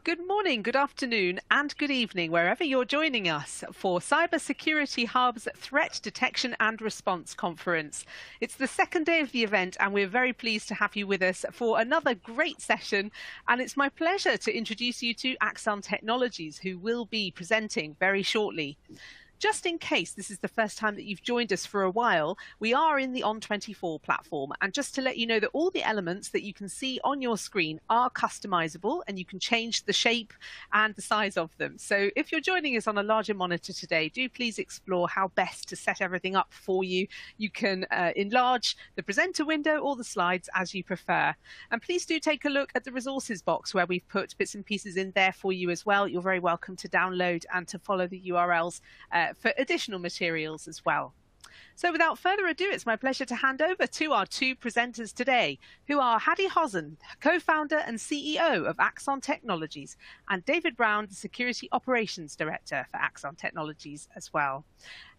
Good morning, good afternoon, and good evening, wherever you're joining us for Cybersecurity Hub's Threat Detection and Response Conference. It's the second day of the event, and we're very pleased to have you with us for another great session. And it's my pleasure to introduce you to Axon Technologies, who will be presenting very shortly. Just in case this is the first time that you've joined us for a while, we are in the On24 platform. And just to let you know that all the elements that you can see on your screen are customizable, and you can change the shape and the size of them. So if you're joining us on a larger monitor today, do please explore how best to set everything up for you. You can enlarge the presenter window or the slides as you prefer. And please do take a look at the resources box where we've put bits and pieces in there for you as well. You're very welcome to download and to follow the URLs for additional materials as well. So without further ado, it's my pleasure to hand over to our two presenters today, who are Hadi Hossain, co-founder and CEO of Axon Technologies, and David Brown, the Security Operations Director for Axon Technologies as well.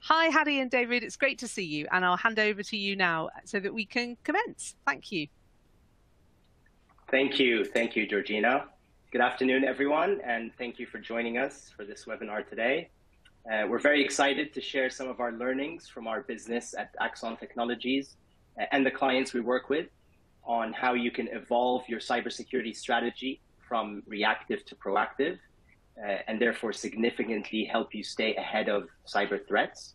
Hi, Hadi and David, it's great to see you, and I'll hand over to you now so that we can commence. Thank you. Thank you, Georgina. Good afternoon, everyone, and thank you for joining us for this webinar today. We're very excited to share some of our learnings from our business at Axon Technologies and the clients we work with on how you can evolve your cybersecurity strategy from reactive to proactive, and therefore significantly help you stay ahead of cyber threats.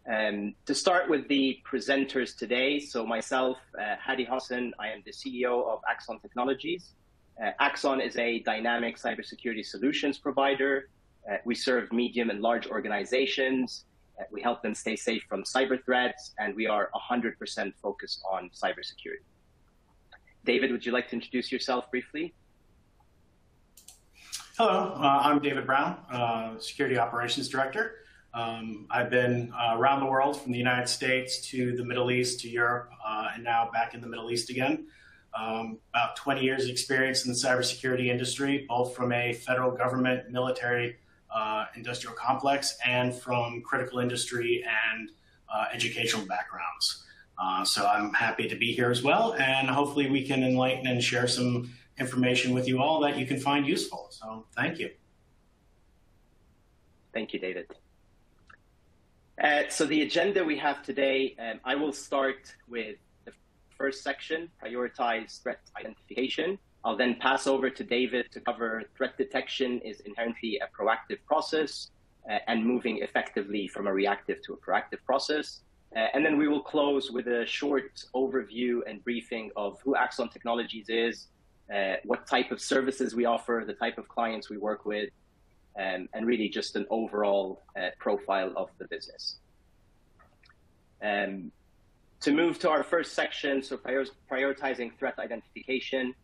To start with the presenters today, so myself, Hadi Hossain, I am the CEO of Axon Technologies. Axon is a dynamic cybersecurity solutions provider. We serve medium and large organizations. We help them stay safe from cyber threats, and we are 100% focused on cybersecurity. David, would you like to introduce yourself briefly? Hello, I'm David Brown, Security Operations Director. I've been around the world, from the United States to the Middle East to Europe, and now back in the Middle East again. About 20 years of experience in the cybersecurity industry, both from a federal government, military, industrial complex, and from critical industry and educational backgrounds. So I'm happy to be here as well, and hopefully we can enlighten and share some information with you all that you can find useful. So thank you. Thank you, David. So the agenda we have today, I will start with the first section, prioritize threat identification. I'll then pass over to David to cover threat detection is inherently a proactive process and moving effectively from a reactive to a proactive process. And then we will close with a short overview and briefing of who Axon Technologies is, what type of services we offer, the type of clients we work with, and really just an overall profile of the business. To move to our first section, so prioritizing threat identification.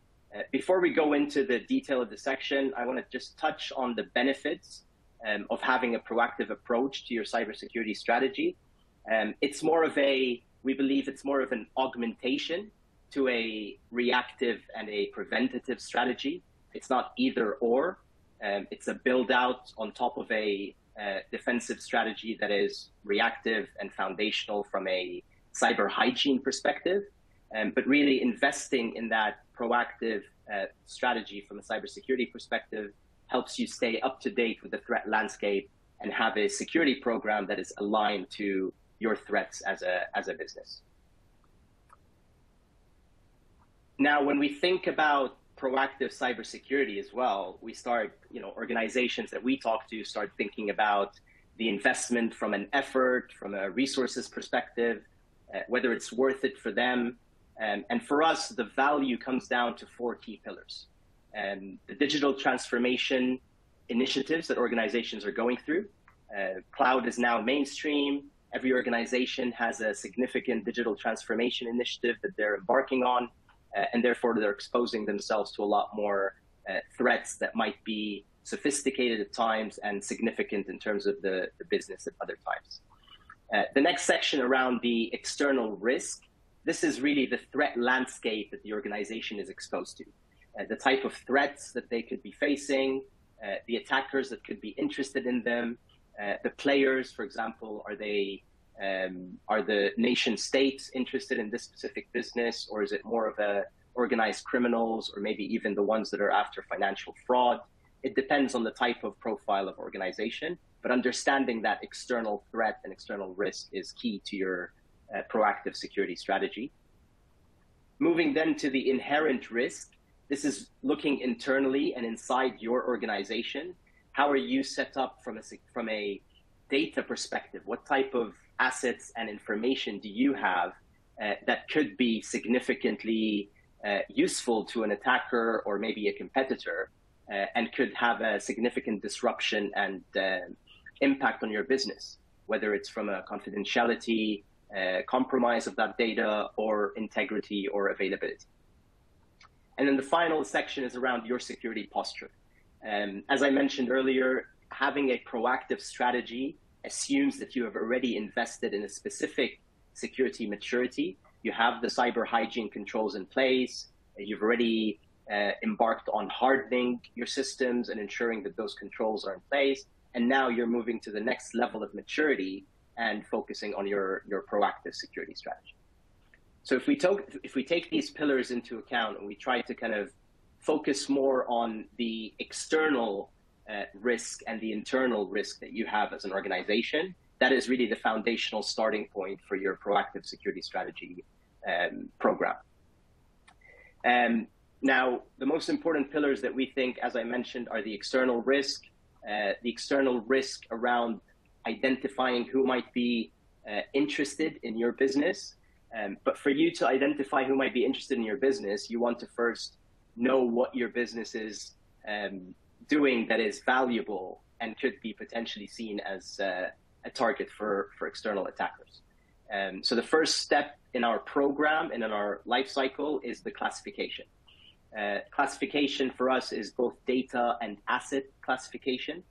Before we go into the detail of the section, I want to just touch on the benefits of having a proactive approach to your cybersecurity strategy. It's more of a, we believe it's more of an augmentation to a reactive and a preventative strategy. It's not either or. It's a build out on top of a defensive strategy that is reactive and foundational from a cyber hygiene perspective. But really investing in that proactive strategy from a cybersecurity perspective helps you stay up to date with the threat landscape and have a security program that is aligned to your threats as a business. Now, when we think about proactive cybersecurity as well, we start, organizations that we talk to start thinking about the investment from an effort, from a resources perspective, whether it's worth it for them. And for us, the value comes down to 4 key pillars. The digital transformation initiatives that organizations are going through. Cloud is now mainstream. Every organization has a significant digital transformation initiative that they're embarking on, and therefore they're exposing themselves to a lot more threats that might be sophisticated at times and significant in terms of the business at other times. The next section around the external risk. This is really the threat landscape that the organization is exposed to. The type of threats that they could be facing, the attackers that could be interested in them, the players, for example, are the nation states interested in this specific business, or is it more of a organized criminals, or maybe even the ones that are after financial fraud? It depends on the type of profile of organization, but understanding that external threat and external risk is key to your proactive security strategy. Moving then to the inherent risk, this is looking internally and inside your organization. How are you set up from a data perspective? What type of assets and information do you have that could be significantly useful to an attacker or maybe a competitor, and could have a significant disruption and impact on your business, whether it's from a confidentiality, compromise of that data, or integrity or availability. And then the final section is around your security posture. As I mentioned earlier, having a proactive strategy assumes that you have already invested in a specific security maturity. You have the cyber hygiene controls in place. You've already embarked on hardening your systems and ensuring that those controls are in place. And now you're moving to the next level of maturity and focusing on your proactive security strategy. So if we take these pillars into account and we try to kind of focus more on the external risk and the internal risk that you have as an organization, that is really the foundational starting point for your proactive security strategy program. Now, the most important pillars that we think, as I mentioned, are the external risk around identifying who might be interested in your business. But for you to identify who might be interested in your business, you want to first know what your business is doing that is valuable and could be potentially seen as a target for external attackers. So the first step in our program and in our life cycle is the classification. Classification for us is both data and asset classification,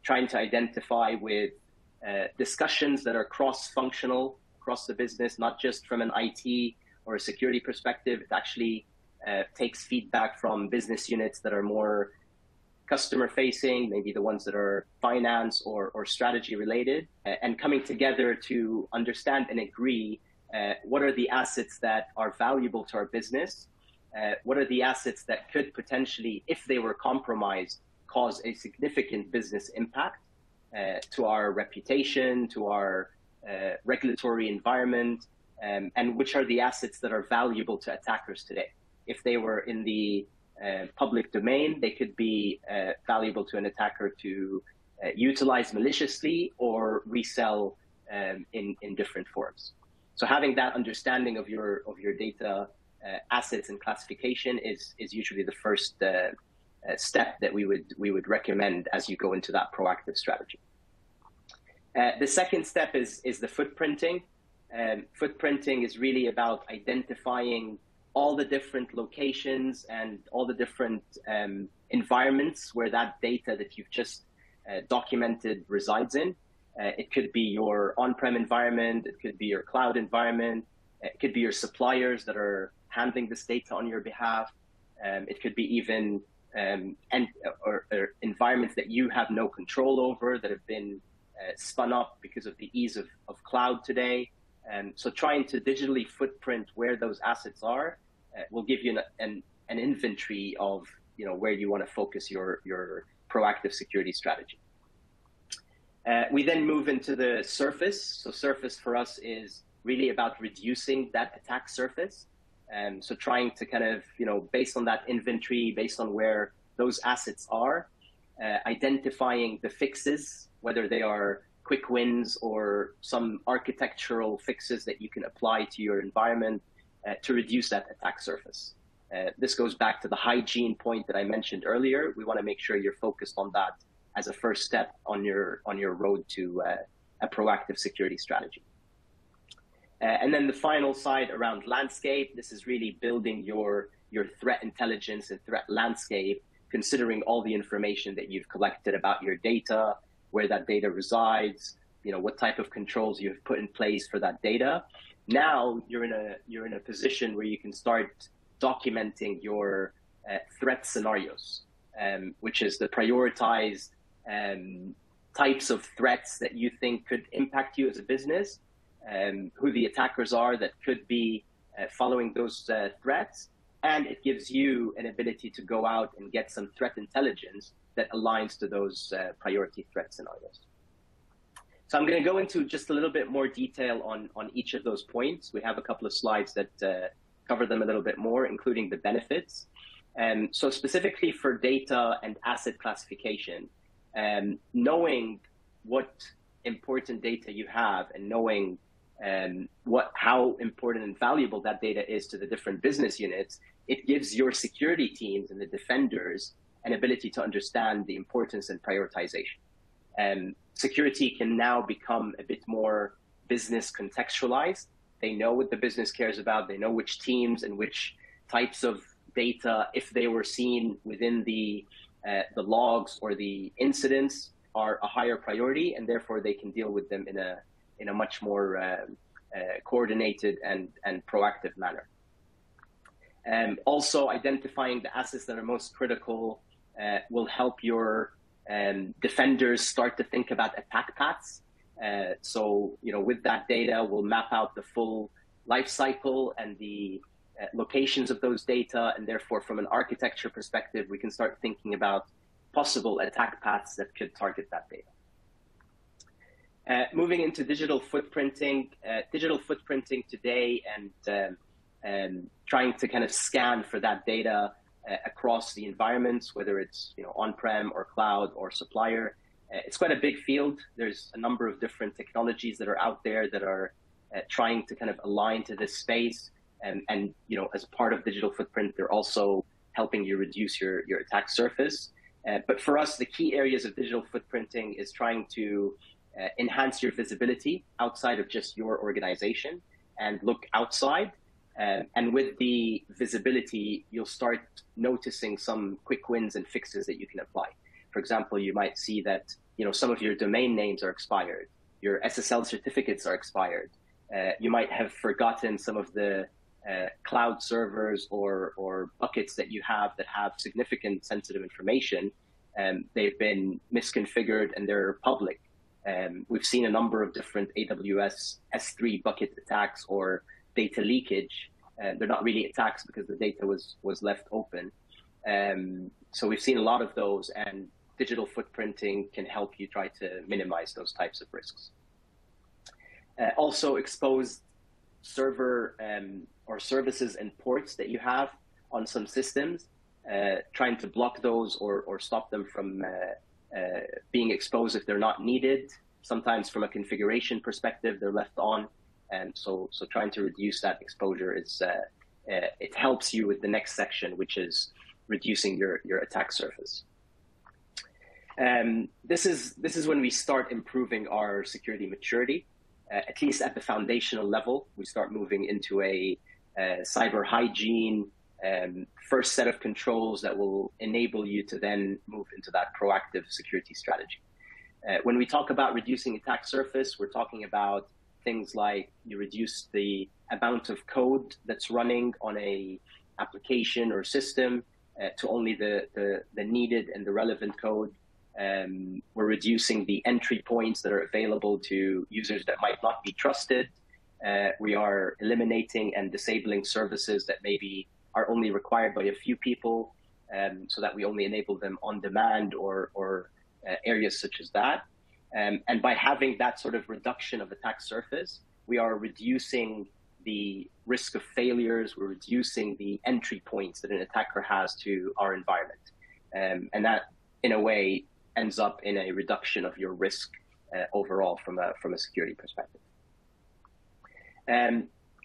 trying to identify with discussions that are cross-functional across the business, not just from an IT or a security perspective. It actually takes feedback from business units that are more customer facing, maybe the ones that are finance or strategy related, and coming together to understand and agree what are the assets that are valuable to our business, what are the assets that could potentially, if they were compromised, cause a significant business impact to our reputation, to our regulatory environment, and which are the assets that are valuable to attackers today. If they were in the public domain, they could be valuable to an attacker to utilize maliciously or resell in different forms. So having that understanding of your data assets and classification is usually the first step that we would recommend as you go into that proactive strategy. The second step is the footprinting. Footprinting is really about identifying all the different locations and all the different environments where that data that you've just documented resides in. It could be your on-prem environment, it could be your cloud environment, it could be your suppliers that are handling this data on your behalf. It could be even or environments that you have no control over that have been spun up because of the ease of cloud today. So trying to digitally footprint where those assets are will give you an inventory of where you want to focus your proactive security strategy. We then move into the surface. So surface for us is really about reducing that attack surface. So trying to kind of, based on that inventory, based on where those assets are, identifying the fixes, whether they are quick wins or some architectural fixes that you can apply to your environment to reduce that attack surface. This goes back to the hygiene point that I mentioned earlier. We want to make sure you're focused on that as a first step on your road to a proactive security strategy. And then the final side around landscape, this is really building your threat intelligence and threat landscape, considering all the information that you've collected about your data, where that data resides, what type of controls you've put in place for that data. Now you're in a position where you can start documenting your threat scenarios, which is the prioritized types of threats that you think could impact you as a business, who the attackers are that could be following those threats, and it gives you an ability to go out and get some threat intelligence that aligns to those priority threat scenarios. So I'm going to go into just a little bit more detail on each of those points. We have a couple of slides that cover them a little bit more, including the benefits. So specifically for data and asset classification, knowing what important data you have and knowing how important and valuable that data is to the different business units, it gives your security teams and the defenders an ability to understand the importance and prioritization. Security can now become a bit more business contextualized. They know what the business cares about. They know which teams and which types of data, if they were seen within the logs or the incidents, are a higher priority, and therefore they can deal with them in a much more coordinated and proactive manner. Also, identifying the assets that are most critical will help your defenders start to think about attack paths. So, with that data, we'll map out the full life cycle and the locations of those data, and therefore, from an architecture perspective, we can start thinking about possible attack paths that could target that data. Moving into digital footprinting today and trying to kind of scan for that data across the environments, whether it's on-prem or cloud or supplier. It's quite a big field. There's a number of different technologies that are out there that are trying to kind of align to this space. And as part of digital footprint, they're also helping you reduce your attack surface. But for us, the key areas of digital footprinting is trying to enhance your visibility outside of just your organization and look outside. And with the visibility, you'll start noticing some quick wins and fixes that you can apply. For example, you might see that some of your domain names are expired, your SSL certificates are expired. You might have forgotten some of the cloud servers or buckets that you have that have significant sensitive information. They've been misconfigured and they're public. We've seen a number of different AWS S3 bucket attacks or data leakage. They're not really attacks because the data was left open. So we've seen a lot of those, and digital footprinting can help you try to minimize those types of risks. Also, exposed server or services and ports that you have on some systems, trying to block those or stop them from being exposed if they're not needed. Sometimes from a configuration perspective, they're left on. And so trying to reduce that exposure is, it helps you with the next section, which is reducing your attack surface. This is when we start improving our security maturity, at least at the foundational level. We start moving into a cyber hygiene first set of controls that will enable you to then move into that proactive security strategy. When we talk about reducing attack surface, we're talking about things like you reduce the amount of code that's running on a application or system to only the needed and the relevant code. We're reducing the entry points that are available to users that might not be trusted. We are eliminating and disabling services that maybe are only required by a few people, so that we only enable them on demand or areas such as that. And by having that sort of reduction of attack surface, we are reducing the risk of failures. We're reducing the entry points that an attacker has to our environment. And that, in a way, ends up in a reduction of your risk overall from a security perspective.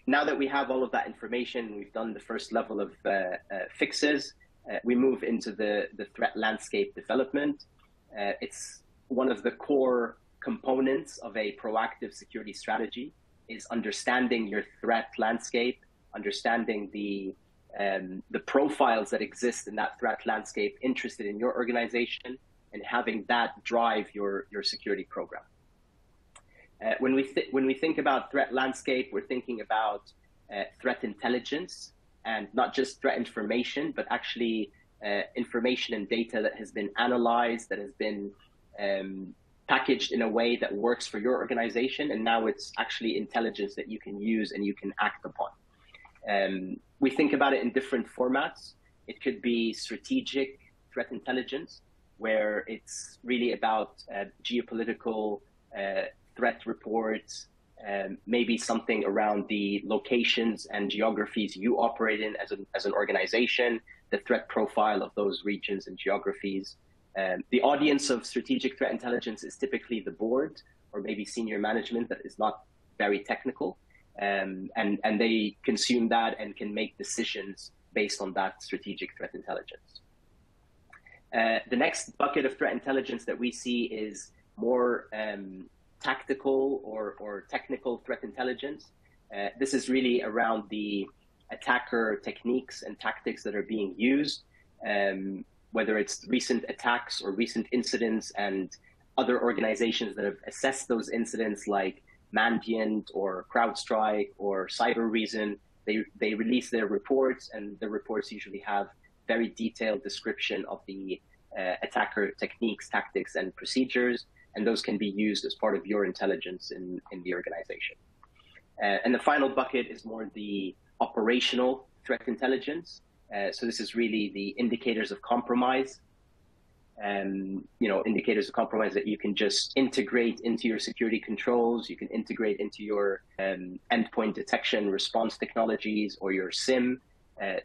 Now that we have all of that information, we've done the first level of fixes, we move into the threat landscape development. It's one of the core components of a proactive security strategy is understanding your threat landscape, understanding the profiles that exist in that threat landscape interested in your organization, and having that drive your security program. When we think about threat landscape, we're thinking about threat intelligence, and not just threat information, but actually information and data that has been analyzed, that has been packaged in a way that works for your organization, and now it's actually intelligence that you can use and you can act upon. We think about it in different formats. It could be strategic threat intelligence, where it's really about geopolitical threat reports, maybe something around the locations and geographies you operate in as an organization, the threat profile of those regions and geographies. The audience of strategic threat intelligence is typically the board or maybe senior management that is not very technical, and they consume that and can make decisions based on that strategic threat intelligence. The next bucket of threat intelligence that we see is more tactical or technical threat intelligence. This is really around the attacker techniques and tactics that are being used, whether it's recent attacks or recent incidents, and other organizations that have assessed those incidents like Mandiant or CrowdStrike or Cybereason. They release their reports, and the reports usually have very detailed description of the attacker techniques, tactics, and procedures, and those can be used as part of your intelligence in the organization. And the final bucket is more the operational threat intelligence. So this is really the indicators of compromise, indicators of compromise that you can just integrate into your security controls. You can integrate into your endpoint detection response technologies or your SIM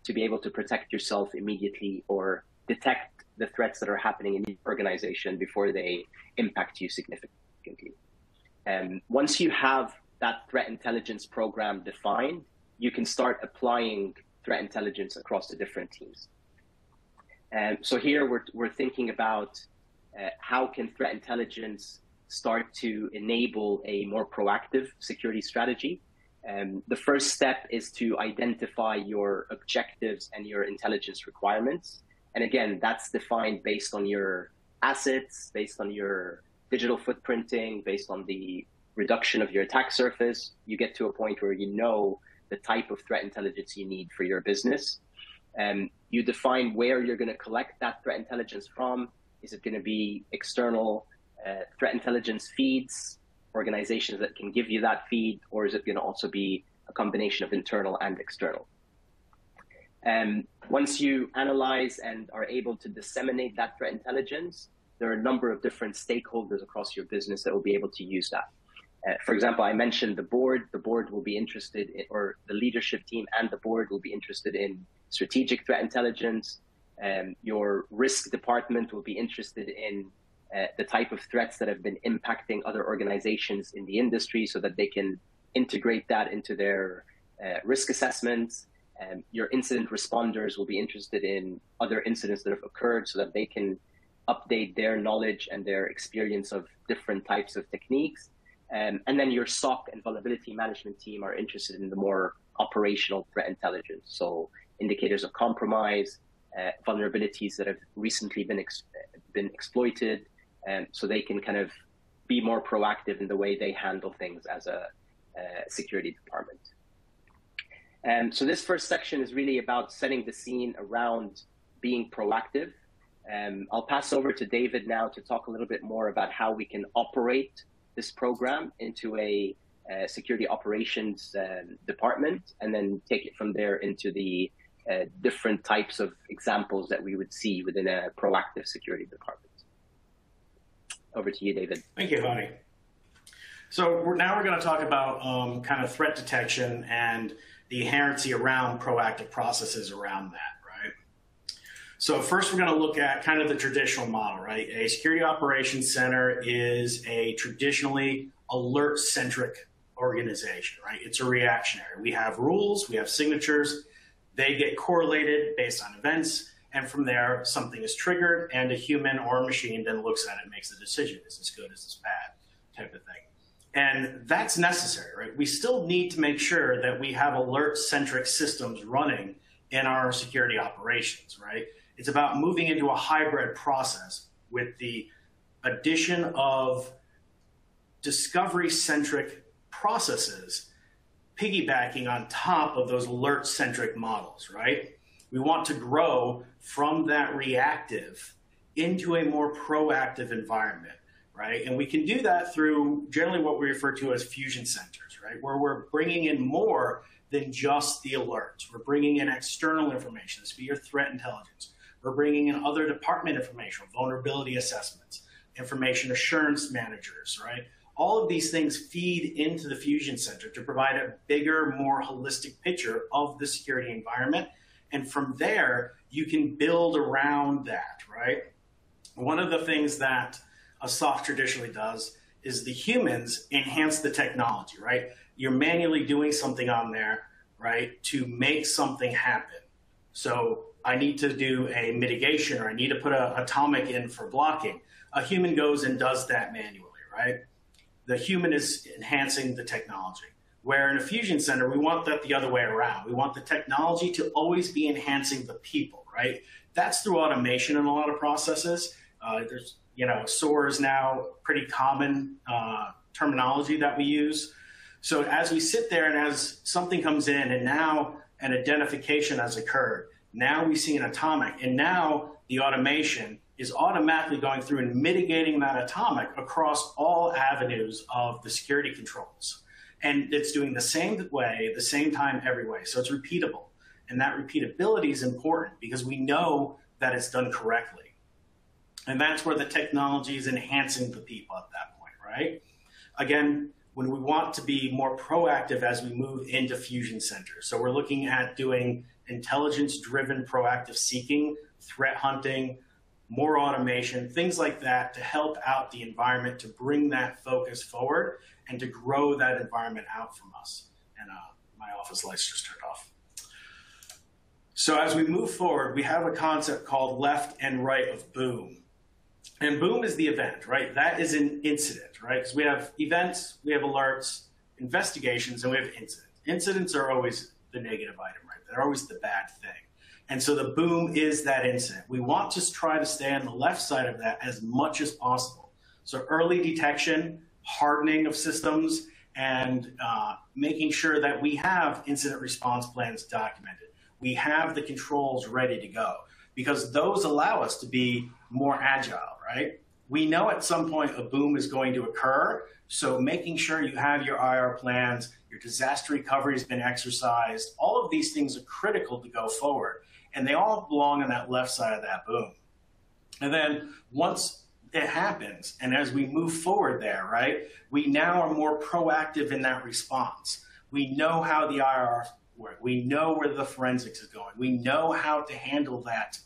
to be able to protect yourself immediately or detect the threats that are happening in your organization before they impact you significantly. Once you have that threat intelligence program defined, you can start applying threat intelligence across the different teams. So here we're thinking about how can threat intelligence start to enable a more proactive security strategy. The first step is to identify your objectives and your intelligence requirements. And again, that's defined based on your assets, based on your digital footprinting, based on the reduction of your attack surface. You get to a point where you know the type of threat intelligence you need for your business. You define where you're going to collect that threat intelligence from. Is it going to be external threat intelligence feeds, organizations that can give you that feed, or is it going to also be a combination of internal and external? Once you analyze and are able to disseminate that threat intelligence, there are a number of different stakeholders across your business that will be able to use that. For example, I mentioned the board. The board will be interested in, or the leadership team and the board will be interested in strategic threat intelligence. Your risk department will be interested in the type of threats that have been impacting other organizations in the industry so that they can integrate that into their risk assessments. Your incident responders will be interested in other incidents that have occurred so that they can update their knowledge and their experience of different types of techniques. And then your SOC and vulnerability management team are interested in the more operational threat intelligence. So indicators of compromise, vulnerabilities that have recently been exploited, so they can kind of be more proactive in the way they handle things as a security department. So this first section is really about setting the scene around being proactive. I'll pass over to David now to talk a little bit more about how we can operate this program into a security operations department, and then take it from there into the different types of examples that we would see within a proactive security department. Over to you, David. Thank you, Hadi. So now we're going to talk about kind of threat detection and the inherency around proactive processes around that, right? So first we're going to look at kind of the traditional model, right? A security operations center is a traditionally alert-centric organization, right? It's a reactionary. We have rules, we have signatures, they get correlated based on events, and from there something is triggered and a human or a machine then looks at it and makes a decision. Is this good, is this bad, type of thing. And that's necessary, right? We still need to make sure that we have alert-centric systems running in our security operations, right? It's about moving into a hybrid process with the addition of discovery-centric processes piggybacking on top of those alert-centric models, right? We want to grow from that reactive into a more proactive environment, right? And we can do that through generally what we refer to as fusion centers, right? Where we're bringing in more than just the alerts. We're bringing in external information, this would be your threat intelligence. We're bringing in other department information, vulnerability assessments, information assurance managers, right? All of these things feed into the Fusion Center to provide a bigger, more holistic picture of the security environment. And from there, you can build around that, right? One of the things that a SOC traditionally does is the humans enhance the technology, right? You're manually doing something on there, right, to make something happen. So I need to do a mitigation, or I need to put an atomic in for blocking. A human goes and does that manually, right? The human is enhancing the technology. Where in a Fusion Center, we want that the other way around. We want the technology to always be enhancing the people, right? That's through automation in a lot of processes. There's, SOAR is now pretty common terminology that we use. So as we sit there and as something comes in and now an identification has occurred, now we see an atomic, and now the automation is automatically going through and mitigating that atomic across all avenues of the security controls. And it's doing the same way, the same time, every way. So it's repeatable. And that repeatability is important because we know that it's done correctly. And that's where the technology is enhancing the people at that point, right? Again, when we want to be more proactive as we move into Fusion Center. So we're looking at doing intelligence-driven proactive seeking, threat hunting, more automation, things like that to help out the environment, to bring that focus forward and to grow that environment out from us. And my office lights just turned off. So as we move forward, we have a concept called left and right of boom. And boom is the event, right? That is an incident, right? Because we have events, we have alerts, investigations, and we have incidents. Incidents are always the negative item, right? They're always the bad thing. And so the boom is that incident. We want to try to stay on the left side of that as much as possible. So early detection, hardening of systems, and making sure that we have incident response plans documented. We have the controls ready to go because those allow us to be more agile, right? We know at some point a boom is going to occur, so making sure you have your IR plans, your disaster recovery has been exercised, all of these things are critical to go forward, and they all belong on that left side of that boom. And then once it happens, and as we move forward there, right, we now are more proactive in that response. We know how the IR work. We know where the forensics is going. We know how to handle that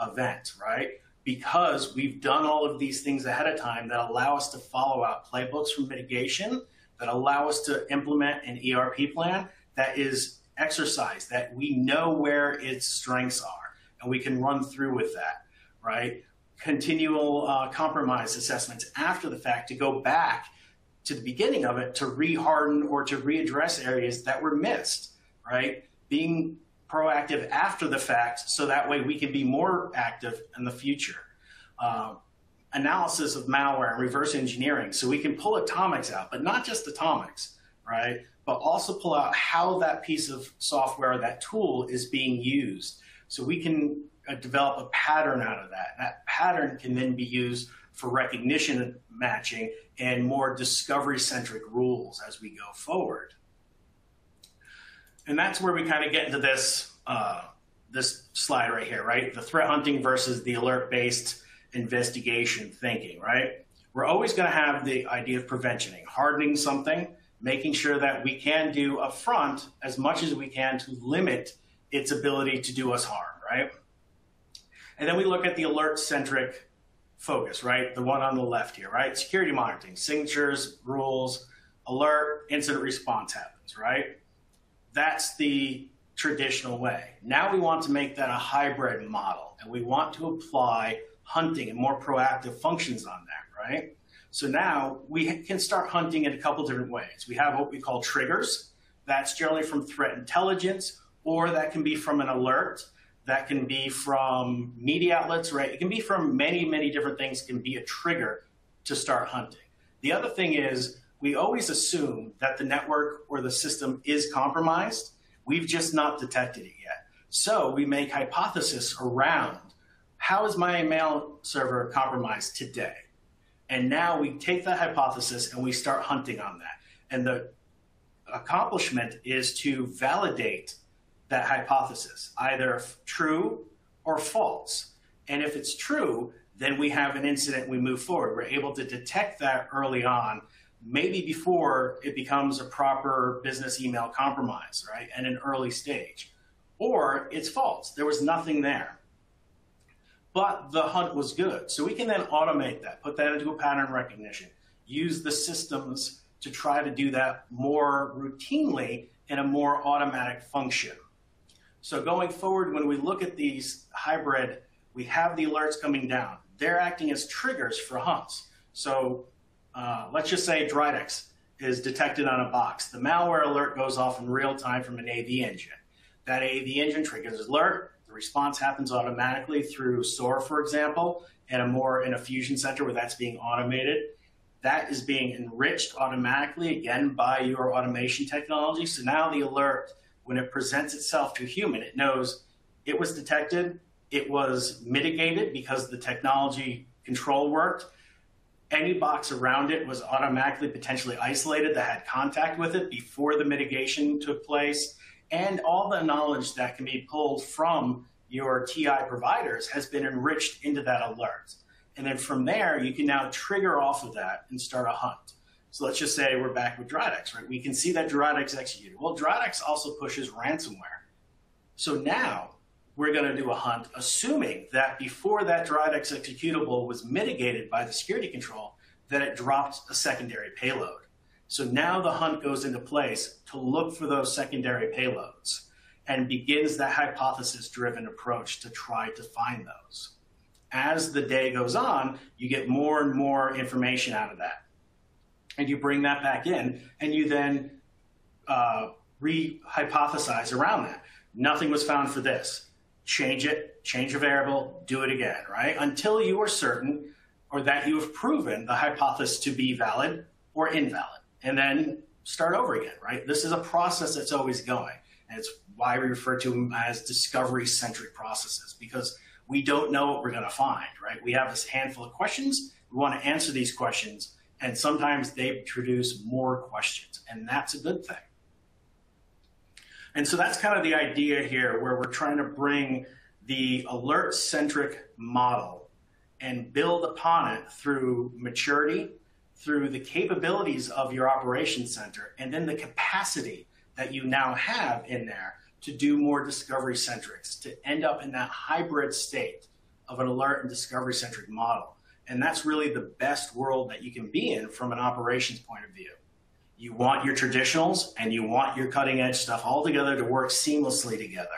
event, right? Because we've done all of these things ahead of time that allow us to follow out playbooks for mitigation, that allow us to implement an ERP plan that is exercised, that we know where its strengths are, and we can run through with that, right? Continual compromise assessments after the fact to go back to the beginning of it to re-harden or to readdress areas that were missed, right? Being proactive after the fact so that way we can be more active in the future. Analysis of malware and reverse engineering so we can pull atomics out, but not just atomics, right? But also pull out how that piece of software, that tool is being used. So we can develop a pattern out of that. That pattern can then be used for recognition matching and more discovery-centric rules as we go forward. And that's where we kind of get into this, this slide right here, right? The threat hunting versus the alert-based investigation thinking, right? We're always going to have the idea of preventioning, hardening something, making sure that we can do upfront as much as we can to limit its ability to do us harm, right? And then we look at the alert-centric focus, right? The one on the left here, right? Security monitoring, signatures, rules, alert, incident response happens, right? That's the traditional way. Now we want to make that a hybrid model, and we want to apply hunting and more proactive functions on that, right? So now we can start hunting in a couple different ways. We have what we call triggers. That's generally from threat intelligence, or that can be from an alert. That can be from media outlets, right? It can be from many, many different things. It can be a trigger to start hunting. The other thing is we always assume that the network or the system is compromised. We've just not detected it yet. So we make hypothesis around how is my email server compromised today? And now we take that hypothesis and we start hunting on that. And the accomplishment is to validate that hypothesis, either true or false. And if it's true, then we have an incident, we move forward. We're able to detect that early on, maybe before it becomes a proper business email compromise, right, at an early stage. Or it's false, there was nothing there. But the hunt was good. So we can then automate that, put that into a pattern recognition, use the systems to try to do that more routinely in a more automatic function. So going forward, when we look at these hybrid, we have the alerts coming down. They're acting as triggers for hunts. So let's just say Dridex is detected on a box. The malware alert goes off in real time from an AV engine. That AV engine triggers alert. The response happens automatically through SOAR, for example, and in a fusion center where that's being automated. That is being enriched automatically, again, by your automation technology. So now the alert, when it presents itself to a human, it knows it was detected, it was mitigated because the technology control worked. Any box around it was automatically potentially isolated that had contact with it before the mitigation took place. And all the knowledge that can be pulled from your TI providers has been enriched into that alert. And then from there, you can now trigger off of that and start a hunt. So let's just say we're back with Dridex, right? We can see that Dridex executed. Well, Dridex also pushes ransomware. So now we're going to do a hunt, assuming that before that Dridex executable was mitigated by the security control, that it dropped a secondary payload. So now the hunt goes into place to look for those secondary payloads and begins that hypothesis-driven approach to try to find those. As the day goes on, you get more and more information out of that. And you bring that back in, and you then re-hypothesize around that. Nothing was found for this. Change it, change a variable, do it again, right? Until you are certain or that you have proven the hypothesis to be valid or invalid. And then start over again, right? This is a process that's always going. And it's why we refer to them as discovery-centric processes, because we don't know what we're going to find, right? We have this handful of questions. We want to answer these questions. And sometimes they produce more questions. And that's a good thing. And so that's kind of the idea here, where we're trying to bring the alert-centric model and build upon it through maturity, through the capabilities of your operations center, and then the capacity that you now have in there to do more discovery-centrics, to end up in that hybrid state of an alert and discovery-centric model. And that's really the best world that you can be in from an operations point of view. You want your traditionals and you want your cutting-edge stuff all together to work seamlessly together.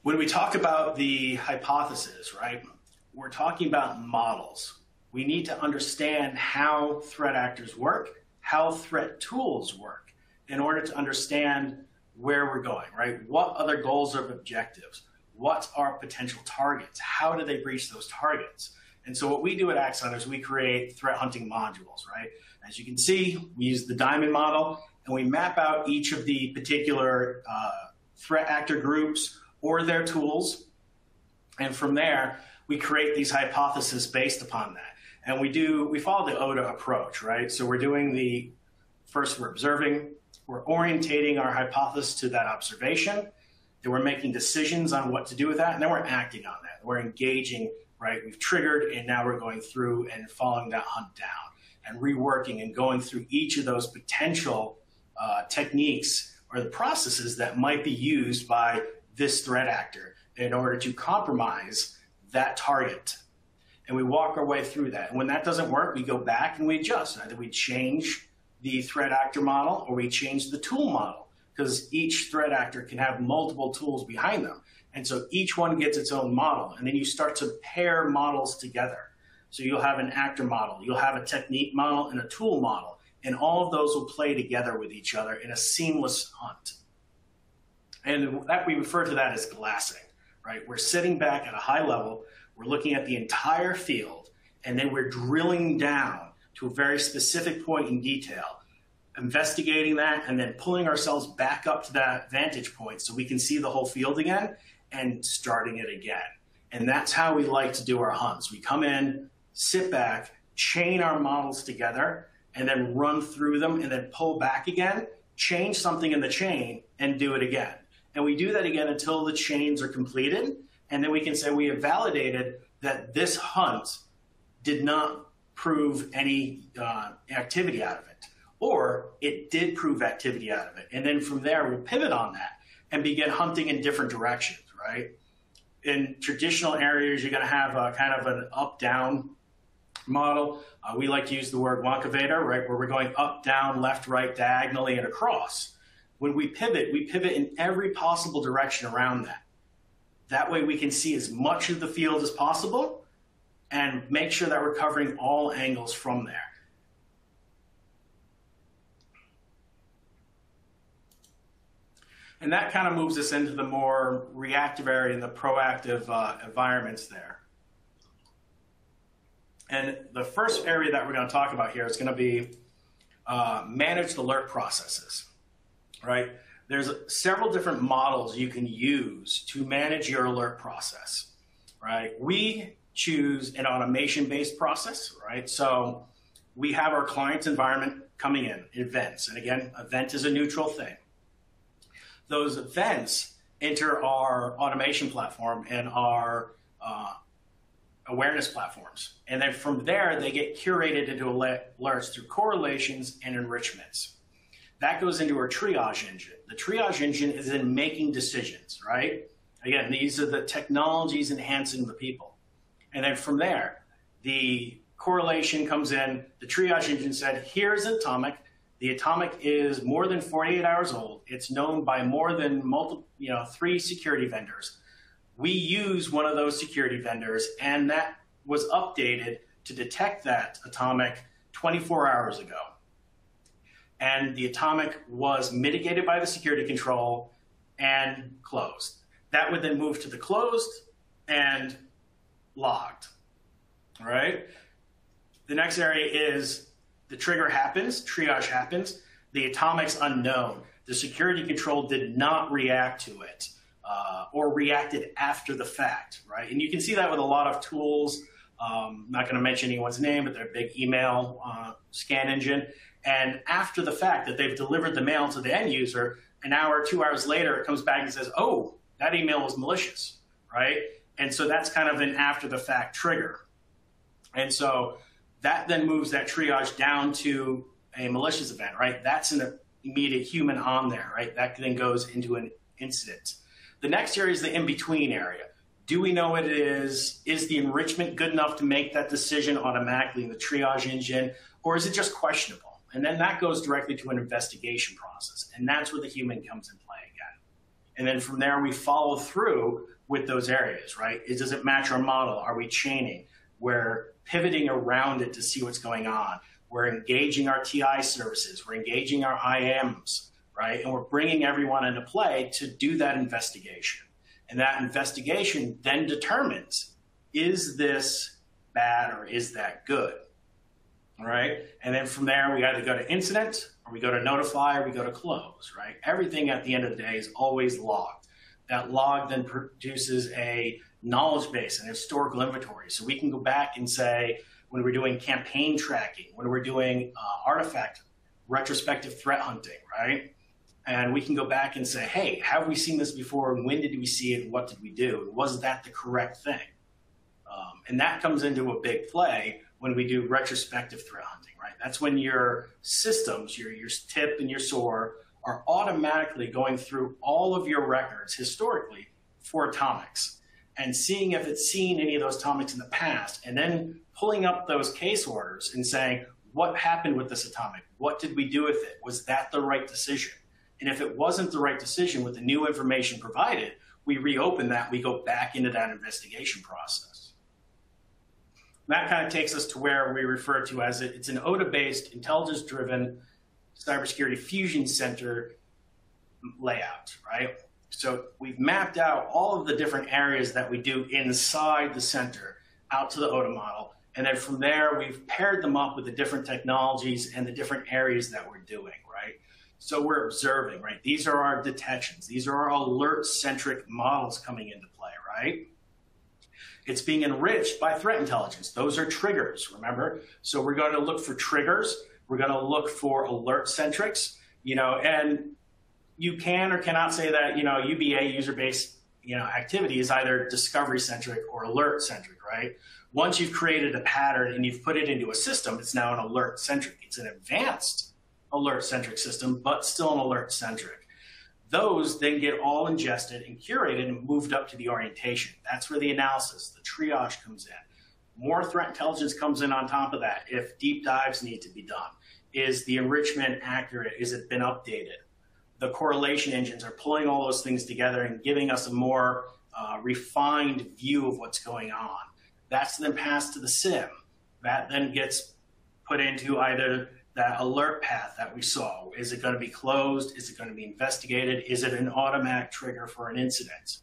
When we talk about the hypothesis, right, we're talking about models. We need to understand how threat actors work, how threat tools work, in order to understand where we're going, right? What other goals or objectives? What are potential targets? How do they breach those targets? And so what we do at Axon is we create threat hunting modules, right? As you can see, we use the diamond model, and we map out each of the particular threat actor groups or their tools. And from there, we create these hypotheses based upon that. And we follow the OTA approach, right? So we're doing first we're observing, we're orientating our hypothesis to that observation, then we're making decisions on what to do with that, and then we're acting on that. We're engaging, right? We've triggered, and now we're going through and following that hunt down and reworking and going through each of those potential techniques or the processes that might be used by this threat actor in order to compromise that target. And we walk our way through that. And when that doesn't work, we go back and we adjust. Either we change the threat actor model or we change the tool model, because each threat actor can have multiple tools behind them. And so each one gets its own model. And then you start to pair models together. So you'll have an actor model, you'll have a technique model and a tool model. And all of those will play together with each other in a seamless hunt. And that we refer to that as glassing, right? We're sitting back at a high level, we're looking at the entire field, and then we're drilling down to a very specific point in detail, investigating that, and then pulling ourselves back up to that vantage point so we can see the whole field again and starting it again. And that's how we like to do our hunts. We come in, sit back, chain our models together, and then run through them and then pull back again, change something in the chain and do it again. And we do that again until the chains are completed. And then we can say we have validated that this hunt did not prove any activity out of it, or it did prove activity out of it. And then from there, we'll pivot on that and begin hunting in different directions, right? In traditional areas, you're going to have a kind of an up-down model. We like to use the word Wonkavator, right, where we're going up, down, left, right, diagonally, and across. When we pivot in every possible direction around that. That way we can see as much of the field as possible and make sure that we're covering all angles from there. And that kind of moves us into the more reactive area and the proactive environments there. And the first area that we're going to talk about here is going to be managed alert processes, right? There's several different models you can use to manage your alert process, right? We choose an automation-based process, right? So we have our client's environment coming in, events. And again, event is a neutral thing. Those events enter our automation platform and our awareness platforms. And then from there, they get curated into alerts through correlations and enrichments. That goes into our triage engine. The triage engine is in making decisions, right? Again, these are the technologies enhancing the people. And then from there, the correlation comes in. The triage engine said, here's an atomic. The atomic is more than 48 hours old. It's known by more than 3 security vendors. We use one of those security vendors, and that was updated to detect that atomic 24 hours ago. And the atomic was mitigated by the security control and closed. That would then move to the closed and logged, all right? The next area is the trigger happens, triage happens, the atomic's unknown. The security control did not react to it or reacted after the fact, right? And you can see that with a lot of tools. I'm not going to mention anyone's name, but they're a big email scan engine. And after the fact that they've delivered the mail to the end user, an hour, 2 hours later, it comes back and says, oh, that email was malicious, right? And so that's kind of an after the fact trigger. And so that then moves that triage down to a malicious event, right? That's an immediate human on there, right? That then goes into an incident. The next area is the in-between area. Do we know what it is? Is the enrichment good enough to make that decision automatically in the triage engine, or is it just questionable? And then that goes directly to an investigation process, and that's where the human comes in play again. And then from there, we follow through with those areas, right? Does it match our model? Are we chaining? We're pivoting around it to see what's going on. We're engaging our TI services. We're engaging our IAMs, right? And we're bringing everyone into play to do that investigation. And that investigation then determines, is this bad or is that good? All right. And then from there, we either go to incident or we go to notify or we go to close, right? Everything at the end of the day is always logged. That log then produces a knowledge base and historical inventory. So we can go back and say, when we're doing campaign tracking, when we're doing artifact retrospective threat hunting, right? And we can go back and say, hey, have we seen this before? And when did we see it? And what did we do? And was that the correct thing? And that comes into a big play when we do retrospective threat hunting, right? That's when your systems, your TIP and your SOAR, are automatically going through all of your records historically for atomics and seeing if it's seen any of those atomics in the past, and then pulling up those case orders and saying, what happened with this atomic? What did we do with it? Was that the right decision? And if it wasn't the right decision with the new information provided, we reopen that, we go back into that investigation process. That kind of takes us to where we refer to as it's an OTA-based, intelligence-driven cybersecurity fusion center layout, right? So we've mapped out all of the different areas that we do inside the center out to the OTA model. And then from there, we've paired them up with the different technologies and the different areas that we're doing, right? So we're observing, right? These are our detections. These are our alert-centric models coming into play, right? It's being enriched by threat intelligence. Those are triggers, remember? So we're going to look for triggers. We're going to look for alert centrics, and you can or cannot say that, UBA, user-based, activity is either discovery centric or alert centric, right? Once you've created a pattern and you've put it into a system, it's now an alert centric. It's an advanced alert centric system, but still an alert centric. Those then get all ingested and curated and moved up to the orientation. That's where the analysis, the triage comes in. More threat intelligence comes in on top of that if deep dives need to be done. Is the enrichment accurate? Is it been updated? The correlation engines are pulling all those things together and giving us a more refined view of what's going on. That's then passed to the SIM. That then gets put into either that alert path that we saw. Is it going to be closed? Is it going to be investigated? Is it an automatic trigger for an incident?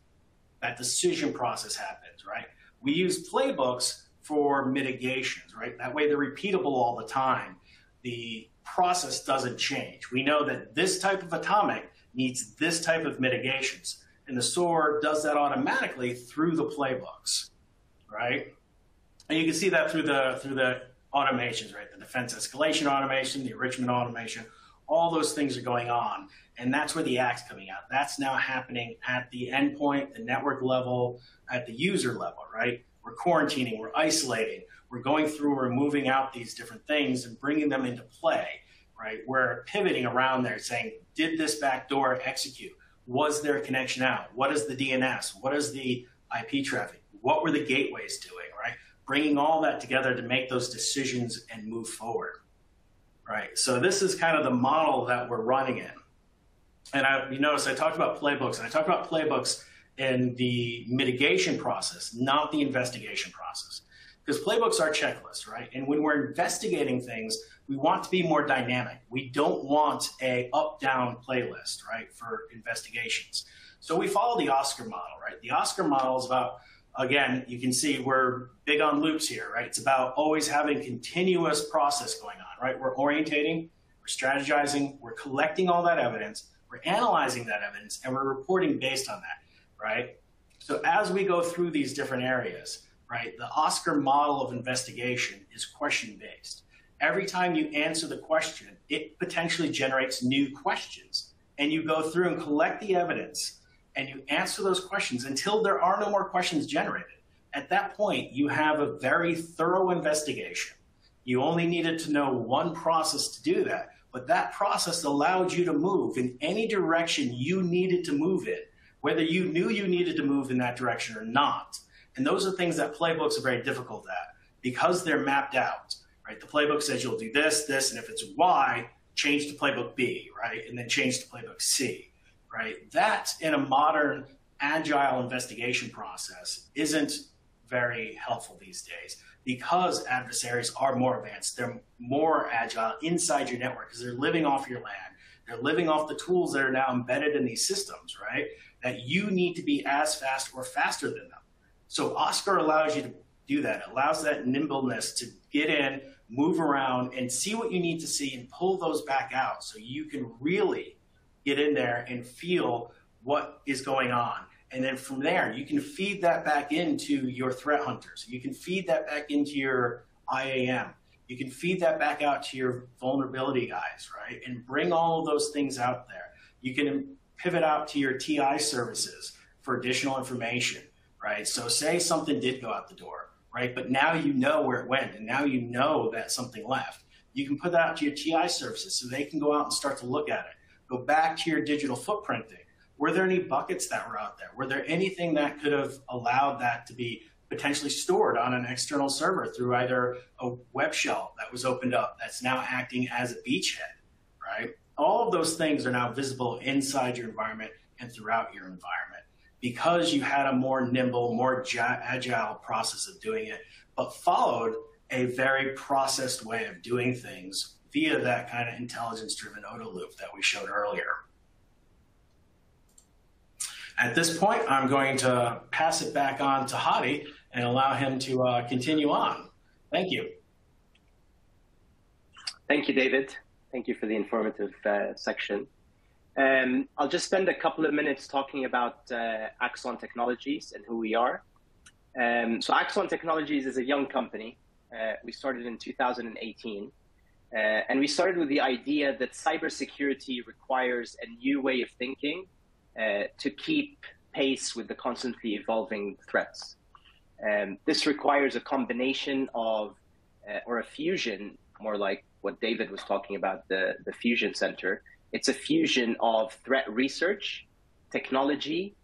That decision process happens, right? We use playbooks for mitigations, right? That way they're repeatable all the time. The process doesn't change. We know that this type of atomic needs this type of mitigations, and the SOAR does that automatically through the playbooks, right? And you can see that through the automations, right? The defense escalation automation, the enrichment automation, all those things are going on. And that's where the act's coming out. That's now happening at the endpoint, the network level, at the user level, right? We're quarantining, we're isolating, we're going through, we're moving out these different things and bringing them into play, right? We're pivoting around there saying, did this backdoor execute? Was there a connection out? What is the DNS? What is the IP traffic? What were the gateways doing, right? Bringing all that together to make those decisions and move forward, right? So this is kind of the model that we're running in. And you notice I talked about playbooks, and I talked about playbooks in the mitigation process, not the investigation process. Because playbooks are checklists, right? And when we're investigating things, we want to be more dynamic. We don't want a up-down playlist, right, for investigations. So we follow the Oscar model, right? The Oscar model is about, again, you can see we're big on loops here, right? It's about always having continuous process going on, right? We're orientating, we're strategizing, we're collecting all that evidence, we're analyzing that evidence, and we're reporting based on that, right? So as we go through these different areas, right, the Oscar model of investigation is question-based. Every time you answer the question, it potentially generates new questions. And you go through and collect the evidence, and you answer those questions until there are no more questions generated. At that point, you have a very thorough investigation. You only needed to know one process to do that, but that process allowed you to move in any direction you needed to move in, whether you knew you needed to move in that direction or not. And those are things that playbooks are very difficult at because they're mapped out, right? The playbook says you'll do this, this, and if it's Y, change to playbook B, right? And then change to playbook C, right? That in a modern agile investigation process isn't very helpful these days because adversaries are more advanced. They're more agile inside your network because they're living off your land. They're living off the tools that are now embedded in these systems, right? That you need to be as fast or faster than them. So Oscar allows you to do that. It allows that nimbleness to get in, move around, and see what you need to see and pull those back out so you can really get in there and feel what is going on. And then from there, you can feed that back into your threat hunters. You can feed that back into your IAM. You can feed that back out to your vulnerability guys, right? And bring all of those things out there. You can pivot out to your TI services for additional information, right? So say something did go out the door, right? But now you know where it went, and now you know that something left. You can put that out to your TI services so they can go out and start to look at it. Go back to your digital footprinting. Were there any buckets that were out there? Were there anything that could have allowed that to be potentially stored on an external server through either a web shell that was opened up that's now acting as a beachhead, right? All of those things are now visible inside your environment and throughout your environment because you had a more nimble, more agile process of doing it, but followed a very processed way of doing things via that kind of intelligence-driven OODA loop that we showed earlier. At this point, I'm going to pass it back on to Hadi and allow him to continue on. Thank you. Thank you, David. Thank you for the informative section. I'll just spend a couple of minutes talking about Axon Technologies and who we are. So Axon Technologies is a young company. We started in 2018. And we started with the idea that cybersecurity requires a new way of thinking to keep pace with the constantly evolving threats. This requires a combination of, or a fusion, more like what David was talking about, the Fusion Center. It's a fusion of threat research, technology,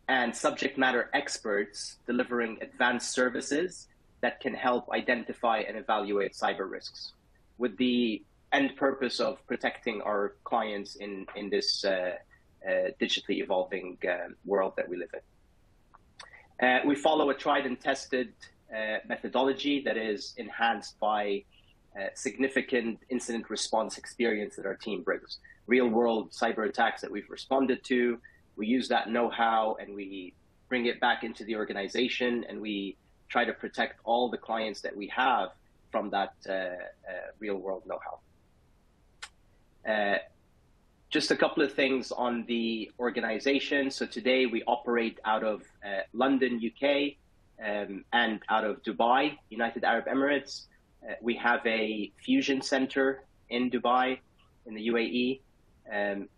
and subject matter experts delivering advanced services that can help identify and evaluate cyber risks, with the end purpose of protecting our clients in this digitally evolving world that we live in. We follow a tried and tested methodology that is enhanced by significant incident response experience that our team brings. Real world cyber attacks that we've responded to, we use that know-how and we bring it back into the organization, and we try to protect all the clients that we have from that real world know-how. Just a couple of things on the organization. So today we operate out of London, UK, and out of Dubai, United Arab Emirates. We have a fusion center in Dubai, in the UAE.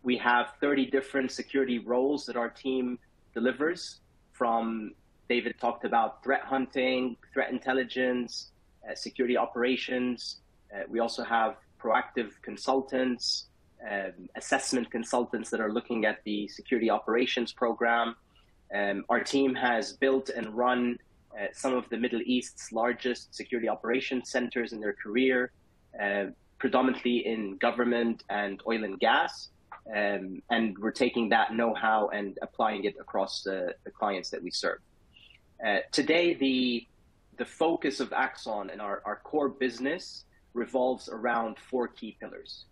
We have 30 different security roles that our team delivers, from David talked about threat hunting, threat intelligence, security operations. We also have proactive consultants, assessment consultants that are looking at the security operations program. Our team has built and run some of the Middle East's largest security operations centers in their career, predominantly in government and oil and gas. And we're taking that know-how and applying it across the clients that we serve. Today, the focus of Axon and our core business revolves around 4 key pillars,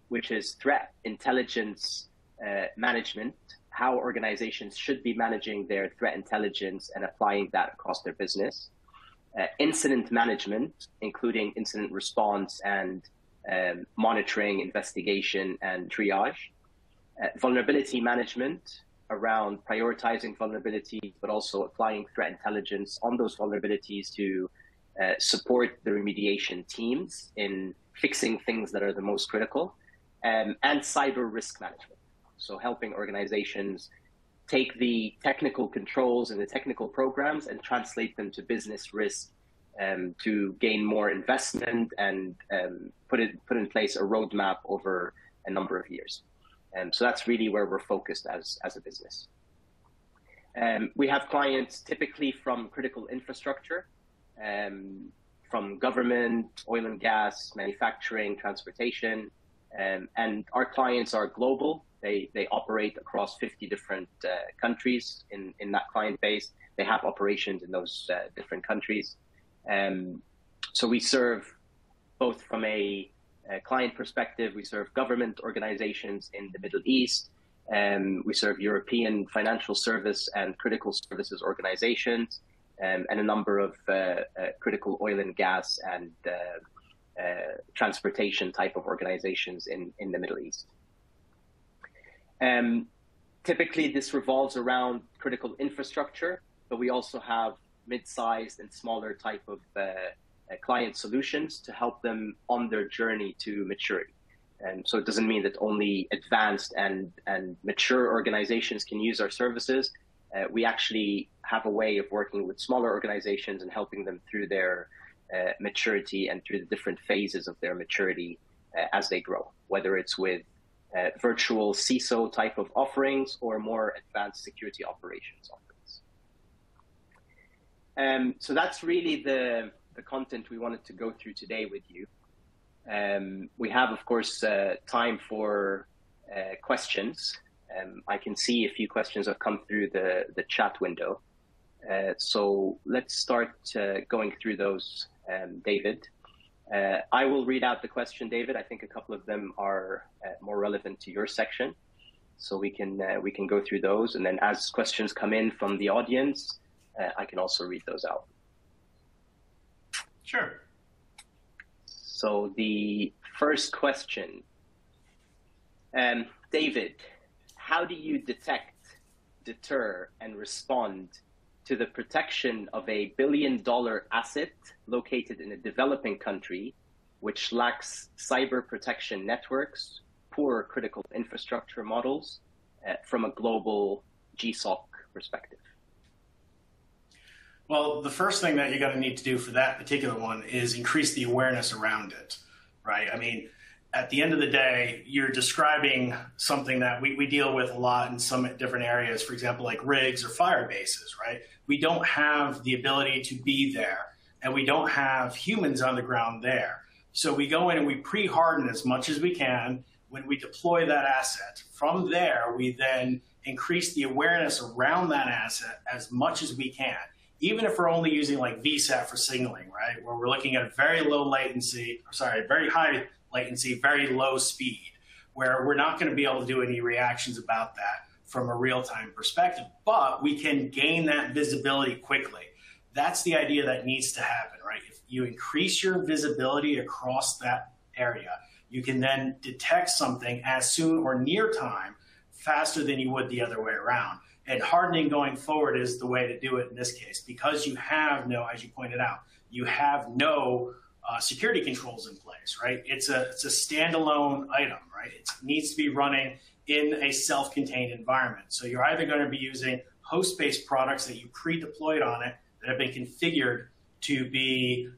which is threat intelligence management, how organizations should be managing their threat intelligence and applying that across their business. Incident management, including incident response and monitoring, investigation, and triage. Vulnerability management, around prioritizing vulnerabilities, but also applying threat intelligence on those vulnerabilities to support the remediation teams in fixing things that are the most critical. And cyber risk management. So helping organizations take the technical controls and the technical programs and translate them to business risk, to gain more investment and put in place a roadmap over a number of years. So that's really where we're focused as a business. We have clients typically from critical infrastructure, from government, oil and gas, manufacturing, transportation, and our clients are global. They operate across 50 different countries in that client base. They have operations in those different countries. So we serve both from a client perspective. We serve government organizations in the Middle East. We serve European financial service and critical services organizations, and a number of critical oil and gas and transportation type of organizations in the Middle East. Typically, this revolves around critical infrastructure, but we also have mid-sized and smaller type of client solutions to help them on their journey to maturity. So it doesn't mean that only advanced and mature organizations can use our services. We actually have a way of working with smaller organizations and helping them through their maturity and through the different phases of their maturity as they grow, whether it's with virtual CISO type of offerings or more advanced security operations offerings. So that's really the content we wanted to go through today with you. We have, of course, time for questions. I can see a few questions have come through the chat window. So let's start going through those, David. I will read out the question, David. I think a couple of them are more relevant to your section. So we can go through those. And then as questions come in from the audience, I can also read those out. Sure. So the first question, David, how do you detect, deter, and respond to the protection of a billion-dollar asset located in a developing country, which lacks cyber protection networks, poor critical infrastructure models from a global GSOC perspective? Well, the first thing that you're going to need to do for that particular one is increase the awareness around it, right? I mean, at the end of the day, you're describing something that we deal with a lot in some different areas, for example, like rigs or fire bases, right? We don't have the ability to be there, and we don't have humans on the ground there. So we go in and we pre-harden as much as we can when we deploy that asset. From there, we then increase the awareness around that asset as much as we can, even if we're only using like VSAT for signaling, right? Where we're looking at very low latency, very high latency, very low speed, where we're not going to be able to do any reactions about that from a real-time perspective, but we can gain that visibility quickly. That's the idea that needs to happen, right? If you increase your visibility across that area, you can then detect something as soon or near time faster than you would the other way around. And hardening going forward is the way to do it in this case, because you have no, as you pointed out, you have no security controls in place, right? It's a standalone item, right? It needs to be running in a self-contained environment. So you're either going to be using host-based products that you pre-deployed on it that have been configured to be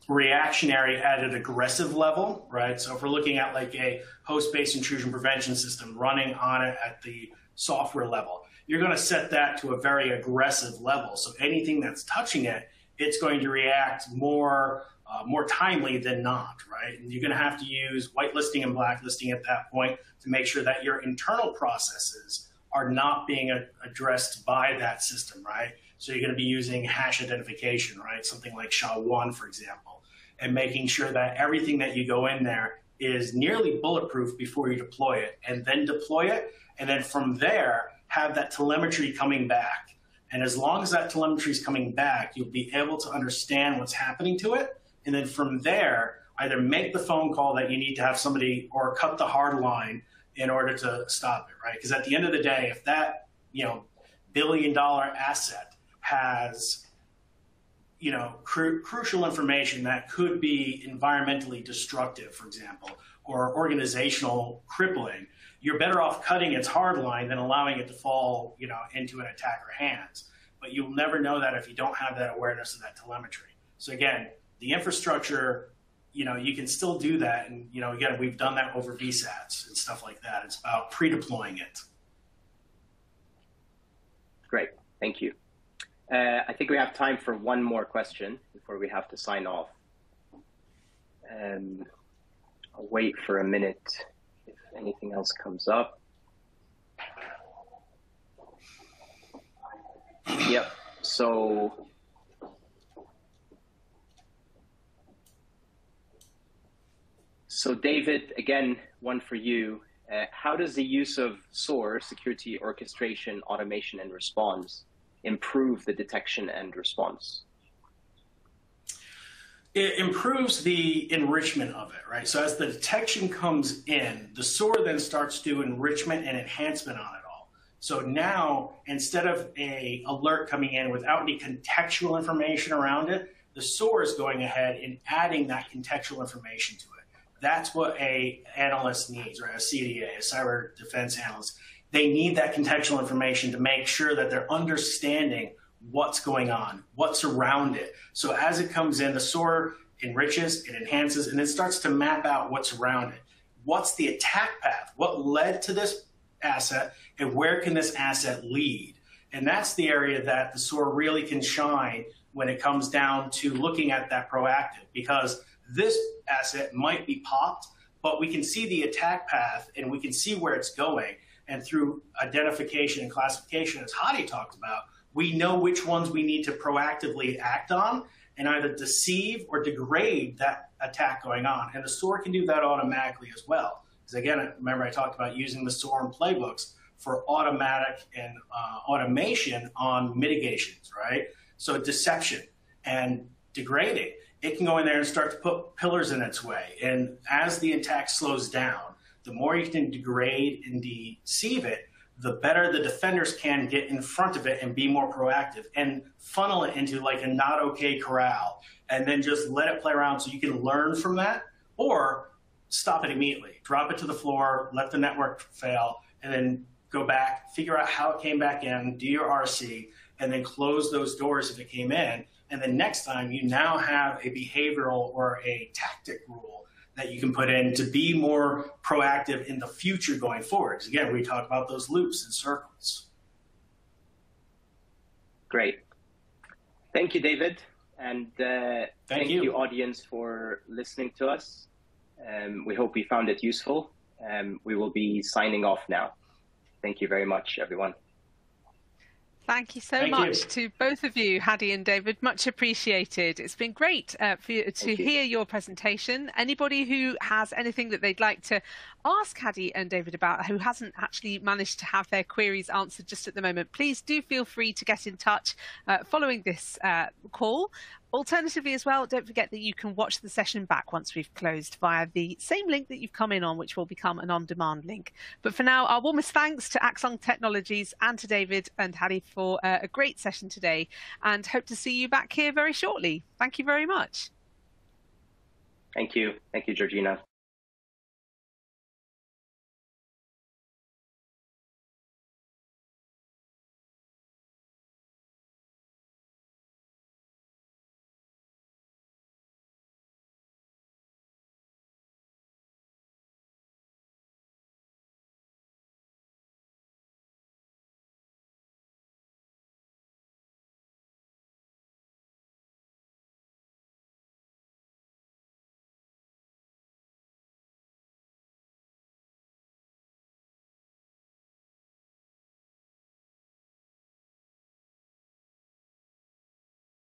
reactionary at an aggressive level, right? So if we're looking at like a host-based intrusion prevention system running on it at the software level, you're going to set that to a very aggressive level. So anything that's touching it, it's going to react more timely than not, right? And you're going to have to use whitelisting and blacklisting at that point to make sure that your internal processes are not being addressed by that system, right? So you're going to be using hash identification, right? Something like SHA-1, for example, and making sure that everything that you go in there is nearly bulletproof before you deploy it, and then deploy it. And then from there, have that telemetry coming back. And as long as that telemetry is coming back, you'll be able to understand what's happening to it. And then from there, either make the phone call that you need to have somebody, or cut the hard line in order to stop it, right? Because at the end of the day, if that, billion-dollar asset has, crucial information that could be environmentally destructive, for example, or organizational crippling, you're better off cutting its hard line than allowing it to fall, into an attacker's hands. But you'll never know that if you don't have that awareness of that telemetry. So again, the infrastructure, you can still do that. And, again, we've done that over VSATs and stuff like that. It's about pre-deploying it. Great. Thank you. I think we have time for one more question before we have to sign off. I'll wait for a minute if anything else comes up. Yep. So David, again, one for you. How does the use of SOAR, security orchestration, automation, and response, improve the detection and response? It improves the enrichment of it, right? So as the detection comes in, the SOAR then starts to do enrichment and enhancement on it all. So now, instead of an alert coming in without any contextual information around it, the SOAR is going ahead and adding that contextual information to it. That's what an analyst needs, right? A CDA, a cyber defense analyst. They need that contextual information to make sure that they're understanding what's going on, what's around it. So as it comes in, the SOAR enriches, it enhances, and it starts to map out what's around it. What's the attack path? What led to this asset, and where can this asset lead? And that's the area that the SOAR really can shine when it comes down to looking at that proactive, because this asset might be popped, but we can see the attack path and we can see where it's going. And through identification and classification, as Hadi talked about, we know which ones we need to proactively act on and either deceive or degrade that attack going on. And the SOAR can do that automatically as well. Because again, remember I talked about using the SOAR and playbooks for automatic and automation on mitigations, right? So deception and degrading. It can go in there and start to put pillars in its way. And as the attack slows down, the more you can degrade and deceive it, the better the defenders can get in front of it and be more proactive and funnel it into like a not okay corral and then just let it play around so you can learn from that, or stop it immediately. Drop it to the floor, let the network fail, and then go back, figure out how it came back in, do your RC, and then close those doors if it came in. And then next time you now have a behavioral or a tactic rule that you can put in to be more proactive in the future going forward. Because again, we talk about those loops and circles. Great. Thank you, David. And thank you, audience, for listening to us. We hope you found it useful. We will be signing off now. Thank you very much, everyone. Thank you so much to both of you, Hadi and David. Much appreciated. It's been great for you to hear your presentation. Anybody who has anything that they'd like to ask Hadi and David about, who hasn't actually managed to have their queries answered just at the moment, please do feel free to get in touch following this call. Alternatively as well, don't forget that you can watch the session back once we've closed via the same link that you've come in on, which will become an on-demand link. But for now, our warmest thanks to Axon Technologies and to David and Hadi for a great session today, and hope to see you back here very shortly. Thank you very much. Thank you. Thank you, Georgina.